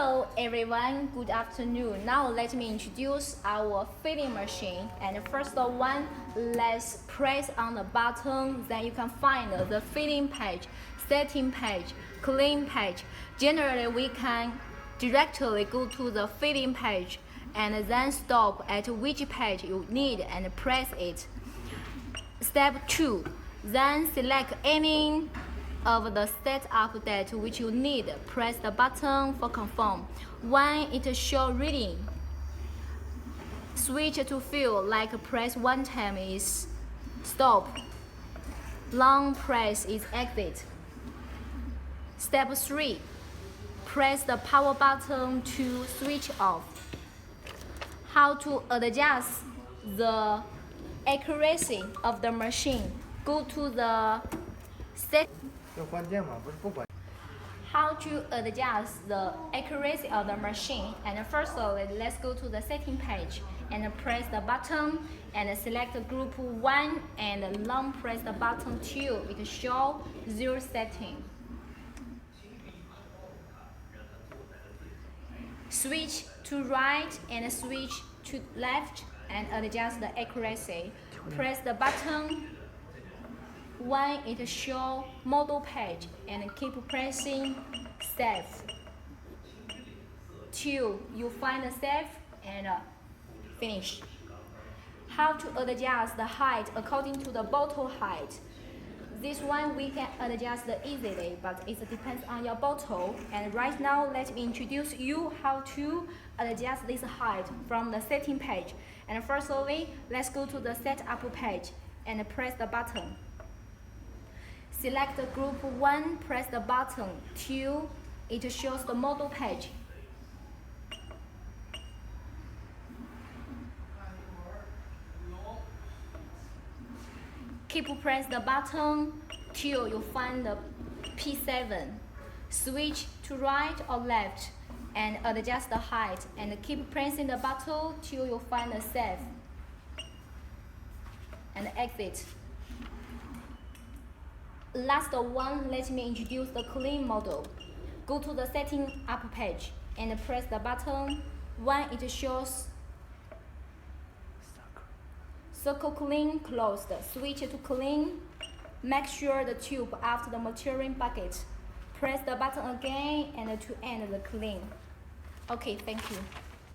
Hello everyone, good afternoon. Now let me introduce our fitting machine. And first one, let's press on the button, then you can find the fitting page, setting page, clean page. Generally we can directly go to the fitting page and then stop at which page you need and press it. Step 2, then select any of the setup that which you need. Press the button for confirm. When it shows reading, switch to fill, like press one time is stop, long press is exit. Step 3, press the power button to switch off. How to adjust the accuracy of the machine? Go to the set. How to adjust the accuracy of the machine? And firstly, let's go to the setting page and press the button and select group 1 and long press the button 2. It shows 0 setting. Switch to right and switch to left and adjust the accuracy. Press the button when it shows model page and keep pressing save till you find the save and finish. How to adjust the height according to the bottle height? This one we can adjust easily, but it depends on your bottle. And right now, let me introduce you how to adjust this height from the setting page. And firstly, let's go to the setup page and press the button. Select group 1, press the button till it shows the model page. Keep press the button till you find the P7. Switch to right or left and adjust the height and keep pressing the button till you find the save and exit. Last one, let me introduce the clean model. Go to the setting up page and press the button when it shows circle clean closed. Switch to clean. Make sure the tube after the maturing bucket. Press the button again and to end the clean. Okay, thank you.